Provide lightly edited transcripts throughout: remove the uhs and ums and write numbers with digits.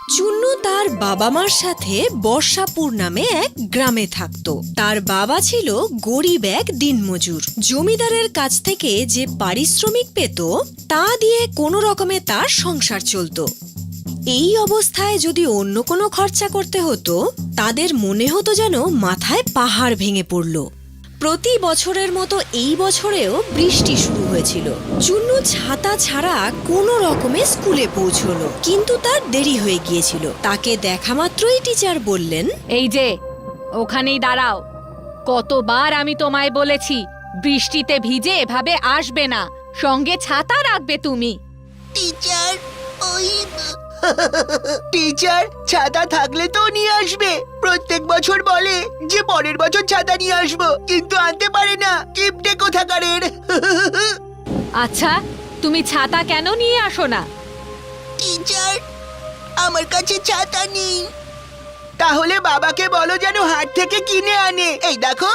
চুন্নু তার বাবা মার সাথে বর্ষাপুর নামে এক গ্রামে থাকতো। তার বাবা ছিল গরিব এক দিনমজুর। জমিদারের কাছ থেকে যে পারিশ্রমিক পেত তা দিয়ে কোনো রকমে তার সংসার চলত। এই অবস্থায় যদি অন্য কোনো খরচা করতে হতো তাদের মনে হতো যেন মাথায় পাহাড় ভেঙে পড়ল। প্রতি বছরের মতো এই বছরেও বৃষ্টি শুরু হয়েছিল। চুন্নু ছাতা ছাড়া কোনো রকমে স্কুলে পৌঁছলো, কিন্তু তার দেরি হয়ে গিয়েছিল। তাকে দেখা মাত্রই টিচার বললেন, এই যে ওখানেই দাঁড়াও। কতবার আমি তোমায় বলেছি বৃষ্টিতে ভিজে এভাবে আসবে না, সঙ্গে ছাতা রাখবে তুমি। টিচার, ওই টিচার ছাতা থাকলে তো নিয়ে আসবে। প্রত্যেক বছর বলে যে পরের বছর ছাতা নিয়ে আসবো, কিন্তু আনতে পারে না। কিপটে কোথাকারের। আচ্ছা, তুমি ছাতা কেন নিয়ে আসো না? টিচার, আমার কাছে ছাতা নেই। তাহলে বাবাকে বলো যেন হাট থেকে কিনে আনে। এই দেখো,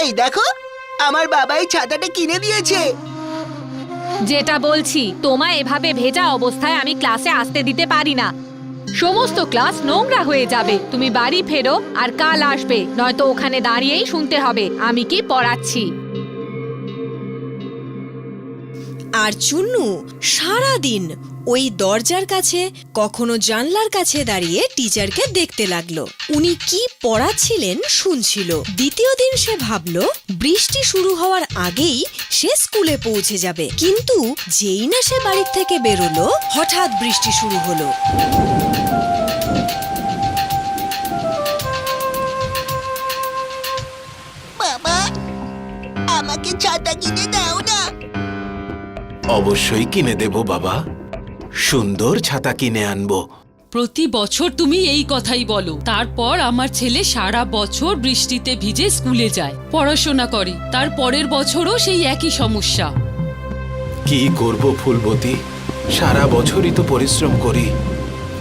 এই দেখো, আমার বাবা এই ছাতাটা কিনে দিয়েছে। যেটা বলছি, তোমায় এভাবে ভেজা অবস্থায় আমি ক্লাসে আসতে দিতে পারি না। সমস্ত ক্লাস নোংরা হয়ে যাবে। তুমি বাড়ি ফেরো আর কাল আসবে, নয়তো ওখানে দাঁড়িয়েই শুনতে হবে আমি কি পড়াচ্ছি। আর চুন্নু সারাদিন ওই দরজার কাছে, কখনো জানলার কাছে দাঁড়িয়ে টিচারকে দেখতে লাগলো। উনি কি পড়াচ্ছিলেন শুনছিল। দ্বিতীয় দিন সে ভাবলো বৃষ্টি শুরু হওয়ার আগেই সে স্কুলে পৌঁছে যাবে, কিন্তু যেই না সে বাড়ির থেকে বেরোলো হঠাৎ বৃষ্টি শুরু হলো। বাবা, আমাকে ছাতা কিনে দাও না। অবশ্যই কিনে দেব বাবা, সুন্দর ছাতা কিনে আনবো। প্রতি বছর তুমি এই কথাই বলো। তারপর আমার ছেলে সারা বছর বৃষ্টিতে ভিজে স্কুলে যায়, পড়াশোনা করে, তার পরের বছরও সেই একই সমস্যা। কি করব ফুলবতী, সারা বছরই তো পরিশ্রম করি,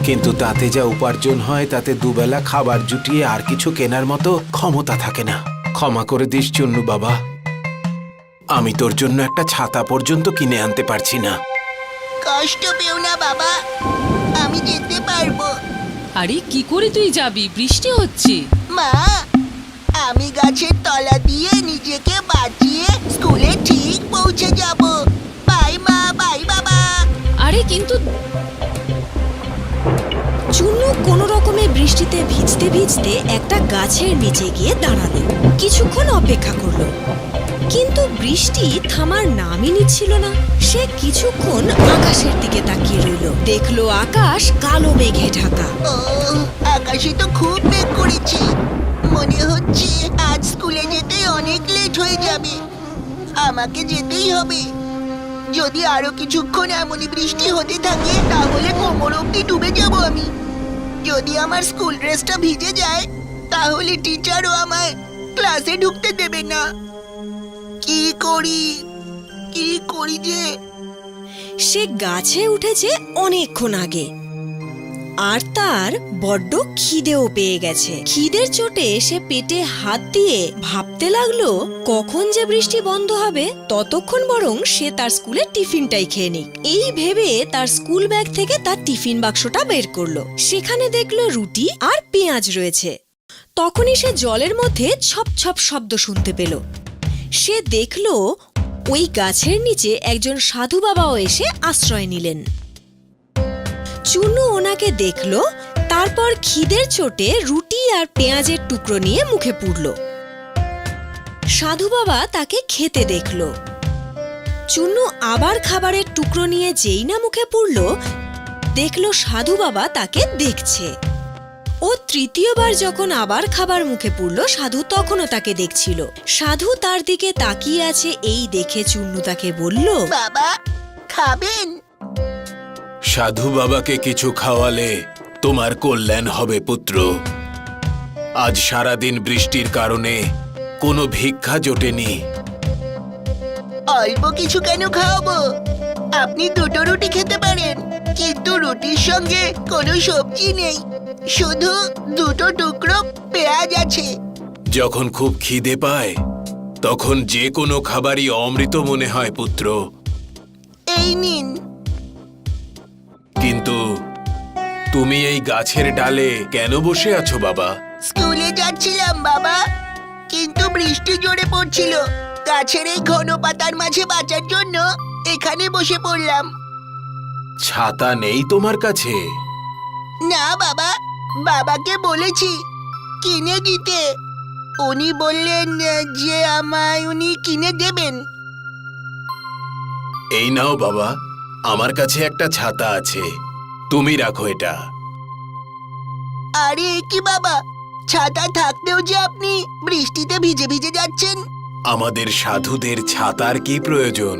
কিন্তু তাতে যা উপার্জন হয় তাতে দুবেলা খাবার জুটিয়ে আর কিছু কেনার মতো ক্ষমতা থাকে না। ক্ষমা করে দিস চুন্নু বাবা, আমি তোর জন্য একটা ছাতা পর্যন্ত কিনে আনতে পারছি না। কষ্ট পেও না বাবা, আমি যেতে পারবো। আরে কি করে তুই যাবি? বৃষ্টি হচ্ছে। মা, আমি গাছের তলা দিয়ে নিজেকে বাঁচিয়ে স্কুলে ঠিক পৌঁছে যাব। বাই মা, বাই বাবা। আরে কিন্তু চুন্নু কোনো রকমে বৃষ্টিতে ভিজতে ভিজতে একটা গাছের নিচে গিয়ে দাঁড়ালো। কিছুক্ষণ অপেক্ষা করলো, কিন্তু বৃষ্টি থামার নামই নিচ্ছিল না। সে কিছুক্ষণ আকাশের দিকে তাকিয়ে রইল। দেখলো আকাশ কালো মেঘে ঢাকা। ও, আকাশে তো খুব মেঘ করেছে। মনে হচ্ছে আজ স্কুলে যেতে অনেক লেট হয়ে যাবে। আমাকে যেতেই হবে। যদি আরো কিছুক্ষণ এমনই বৃষ্টি হতে থাকে তাহলে কোমর অবধি ডুবে যাব আমি। যদি আমার স্কুল ড্রেসটা ভিজে যায় তাহলে টিচারও আমায় ক্লাসে ঢুকতে দেবে না। কি করি, কি করি যে? সে গাছে উঠেছে অনেকক্ষণ আগে, আর তার বড্ড খিদেও পেয়ে গেছে। খিদের চোটে সে পেটে হাত দিয়ে ভাবতে লাগলো কখন যে বৃষ্টি বন্ধ হবে, ততক্ষণ বরং সে তার স্কুলের টিফিনটাই খেয়ে নিক। এই ভেবে তার স্কুল ব্যাগ থেকে তার টিফিন বাক্সটা বের করলো। সেখানে দেখলো রুটি আর পেঁয়াজ রয়েছে। তখনই সে জলের মধ্যে ছপ ছপ শব্দ শুনতে পেল। সে দেখলো ওই গাছের নিচে একজন সাধু বাবাও এসে আশ্রয় নিলেন। চুন্নু ওনাকে দেখল, তারপর খিদের চোটে রুটি আর পেঁয়াজের টুকরো নিয়ে মুখে পুরল। সাধু বাবা তাকে খেতে দেখল। চুন্নু আবার খাবারের টুকরো নিয়ে যেই না মুখে পুরল, দেখল সাধু বাবা তাকে দেখছে। ও তৃতীয়বার যখন আবার খাবার মুখে পুরল, সাধু তখনও তাকে দেখছিল। সাধু তার দিকে তাকিয়ে আছে এই দেখে চুন্নু তাকে বলল, বাবা, খাবেন? সাধু বাবাকে কিছু খাওয়ালে তোমার কল্যাণ হবে পুত্র। আজ সারাদিন বৃষ্টির কারণে কোনো ভিক্ষা জোটেনি। অল্প কিছু কেন খাওয়াবো? আপনি দুটো রুটি খেতে পারেন, কিন্তু রুটির সঙ্গে কোনো সবজি নেই, শুধু দুটো টুকরো পেঁয়াজ আছে। যখন খুব খিদে পায় তখন যে কোনো খাবারই অমৃত মনে হয় পুত্র। এই নিন। কিন্তু তুমি এই গাছের ডালে কেন বসে আছো বাবা? স্কুলে যাচ্ছিলাম বাবা, কিন্তু বৃষ্টি জোরে পড়ছিল। গাছের এই ঘন পাতার মাঝে বাঁচার জন্য এখানে বসে পড়লাম। ছাতা নেই তোমার কাছে? না বাবা, বাবাকে বলেছি কিনে দিতে। উনি বললেন যে আমায় উনি কিনে দেবেন। এই নাও বাবা, আমার কাছে একটা ছাতা আছে, তুমি রাখো এটা। আরে এ কি বাবা, ছাতা থাকতেও যে আপনি বৃষ্টিতে ভিজে ভিজে যাচ্ছেন। আমাদের সাধুদের ছাতার কি প্রয়োজন?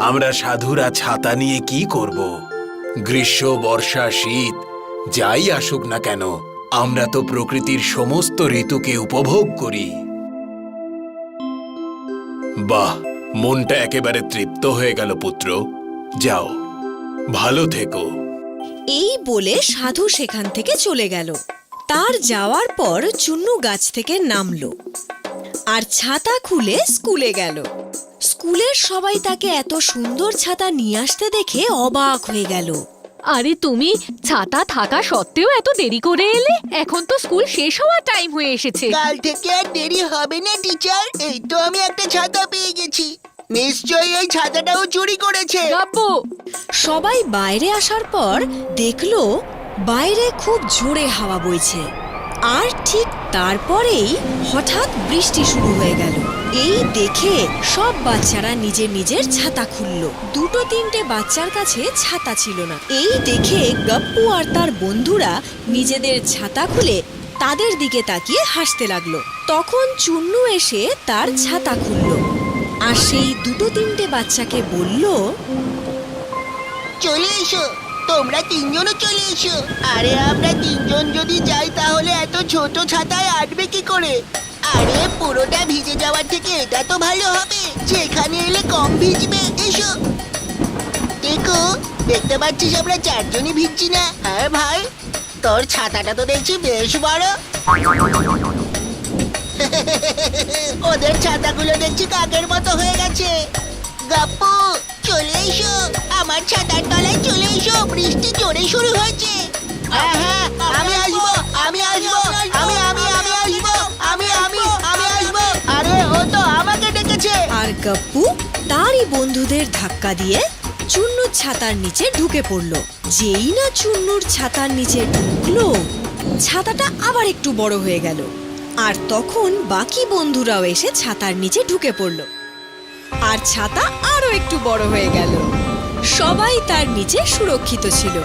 আমরা সাধুরা ছাতা নিয়ে কি করব? গ্রীষ্ম, বর্ষা, শীত যাই আসুক না কেন, আমরা তো প্রকৃতির সমস্ত ঋতুকে উপভোগ করি। বাহ, মনটা একেবারে তৃপ্ত হয়ে গেল পুত্র। যাও, ভালো থেকো। এই বলে সাধু সেখান থেকে চলে গেল। তার যাওয়ার পর চুন্নু গাছ থেকে নামলো আর ছাতা খুলে স্কুলে গেল। স্কুলের সবাই তাকে এত সুন্দর ছাতা নিয়ে আসতে দেখে অবাক হয়ে গেল। আরে তুমি ছাতা থাকা সত্ত্বেও এত দেরি করে এলে? এখন তো স্কুল শেষ হওয়ার টাইম হয়ে এসেছে। কাল থেকে আর দেরি হবে না টিচার। এই তো আমি একটা ছাতা পেয়ে গেছি। নিশ্চয়ই এই ছাতাটাও চুরি করেছে। গাব্বু, সবাই বাইরে আসার পর দেখলো বাইরে খুব জোরে হাওয়া বইছে। আর ঠিক তারপরেই হঠাৎ বৃষ্টি শুরু হয়ে গেল। এই দেখে সব বাচ্চারা নিজের নিজের ছাতা খুলল। দুটো তিনটে বাচ্চার কাছে ছাতা ছিল না। এই দেখে গপ্পু আর তার বন্ধুরা নিজেদের ছাতা খুলে তাদের দিকে তাকিয়ে হাসতে লাগলো। তখন চুন্নু এসে তার ছাতা খুলল আর সেই দুটো তিনটে বাচ্চাকে বলল, চলে এসো, তোমরা তিনজনও চলে এসো। আরে আমরা তিনজন যদি যাই তাহলে এত ছোট ছাতায় আটবে কি করে? আরে পুরোটা ভিজে যাওয়ার থেকে এটা তো ভালো হবে যে এখানে এলে কম ভিজবে। এসো। দেখো, দেখতে পাচ্ছিস আমরা চারজনই ভিজছি না? হ্যাঁ ভাই, তোর ছাতাটা তো দেখছি বেশ বড়। ওদের ছাতাগুলো দেখছি কাকের মতো হয়ে গেছে। গাপ্পু, চলে এসো, আমার ছাতার তলায় চলে এসো, বৃষ্টি জোরে শুরু হয়েছে। হ্যাঁ হ্যাঁ, আমি আসবো, আমি আসবো, আমি আমি আমি আসবো, আমি আমি আমি আসবো। আরে ও তো আমাকে ডেকেছে। আর গপ্পু তারই বন্ধুদের ধাক্কা দিয়ে চুন্নুর ছাতার নিচে ঢুকে পড়ল। যেই না চুন্নুর ছাতার নিচে ঢুকলো, ছাতাটা আবার একটু বড় হয়ে গেল। আর তখন বাকি বন্ধুরাও এসে ছাতার নিচে ঢুকে পড়ল আর ছাতা আরো একটু বড় হয়ে গেল। সবাই তার নিচে সুরক্ষিত ছিল।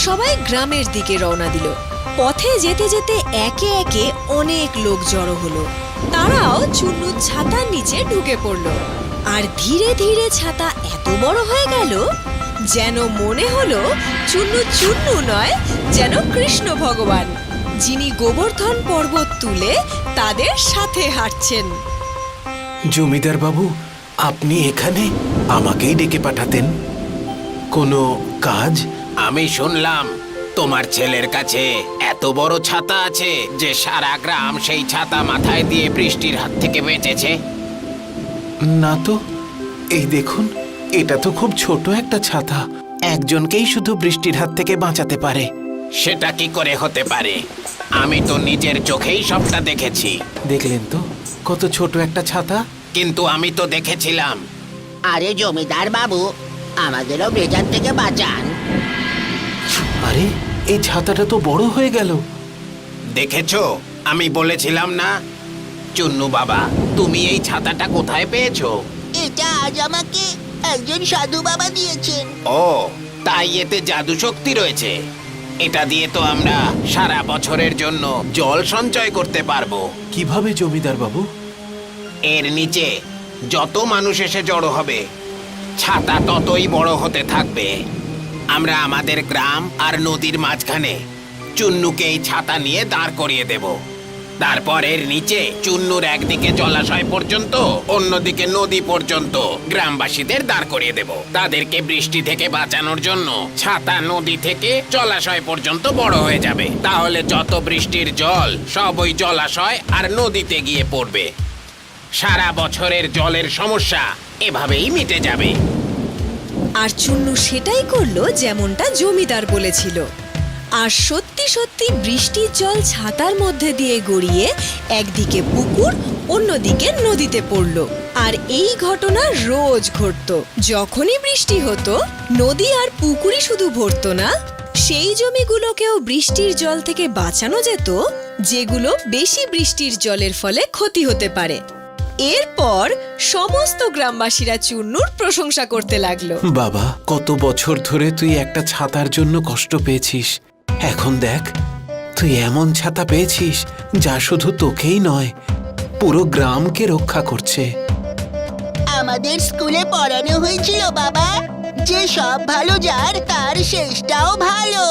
সবাই গ্রামের দিকে রওনা দিল। পথে যেতে যেতে একে একে অনেক লোক জড়ো হলো। তারাও চুন্নুর ছাতার নিচে ঢুকে পড়ল। আর ধীরে ধীরে ছাতা এত বড় হয়ে গেল যেন মনে হলো চুন্নু চুন্নু নয়, যেন কৃষ্ণ ভগবান, যিনি গোবর্ধন পর্বত তুলে তাদের সাথে হাঁটছেন। জমিদার বাবু, আপনি এখানে আমাকেই ডেকে পাঠাতেন? কোনো কাজ? আমি শুনলাম তোমার ছেলের কাছে এত বড় ছাতা আছে যে সারা গ্রাম সেই ছাতা মাথায় দিয়ে বৃষ্টির হাত থেকে বেঁচেছে। না তো, এই দেখুন, এটা তো খুব ছোট একটা ছাতা। একজনকেই শুধু বৃষ্টির হাত থেকে বাঁচাতে পারে। সেটা কি করে হতে পারে? আমি তো নিজের চোখেই সবটা দেখেছি। দেখলেন তো কত ছোট একটা ছাতা? কিন্তু আমি তো দেখেছিলাম। আরে জমিদার বাবু, আমাদেরও বেজার থেকে বাঁচান। আরে, এই ছাতাটা তো বড় হয়ে গেল। দেখেছো, আমি বলেছিলাম না? চুন্নু বাবা, তুমি এই ছাতাটা কোথায় পেয়েছো? এটা আজ আমাকে একজন সাধু বাবা দিয়েছেন। ও, তাই এতে জাদু শক্তি রয়েছে। এটা দিয়ে তো আমরা সারা বছরের জন্য জল সঞ্চয় করতে পারবো। কিভাবে জমিদার বাবু? এর নিচে যত মানুষ এসে জড়ো হবে, ছাতা ততই বড় হতে থাকবে। আমরা আমাদের গ্রাম আর নদীর মাঝখানে চুন্নুকে এই ছাতা নিয়ে দাঁড় করিয়ে দেব। তারপর এর নিচে চুন্নুর একদিকে জলাশয় পর্যন্ত, অন্যদিকে নদী পর্যন্ত গ্রামবাসীদের দাঁড় করিয়ে দেব। তাদেরকে বৃষ্টি থেকে বাঁচানোর জন্য ছাতা নদী থেকে জলাশয় পর্যন্ত বড় হয়ে যাবে। তাহলে যত বৃষ্টির জল সব ওই জলাশয় আর নদীতে গিয়ে পড়বে। সারা বছরের জলের সমস্যা এভাবেই মিটে যাবে। আর চুন্নু সেটাই করলো যেমনটা জমিদার বলেছিল। আর সত্যি সত্যি বৃষ্টির জল ছাতার মধ্যে দিয়ে গড়িয়ে একদিকে পুকুর অন্যদিকে নদীতে পড়ল। আর এই ঘটনা রোজ ঘটতো। যখনই বৃষ্টি হতো নদী আর পুকুরই শুধু ভরতো না, সেই জমিগুলোকেও বৃষ্টির জল থেকে বাঁচানো যেত যেগুলো বেশি বৃষ্টির জলের ফলে ক্ষতি হতে পারে। এরপর সমস্ত গ্রামবাসীরা চুন্নুর প্রশংসা করতে লাগলো। বাবা, কত বছর ধরে তুই একটা ছাতার জন্য কষ্ট পেয়েছিস, এখন দেখ তুই এমন ছাতা পেয়েছিস যা শুধু তোকেই নয় পুরো গ্রামকে রক্ষা করছে। আমাদের স্কুলে পড়ানো হয়েছিল বাবা, যে সব ভালো যার তার শেষটাও ভালো।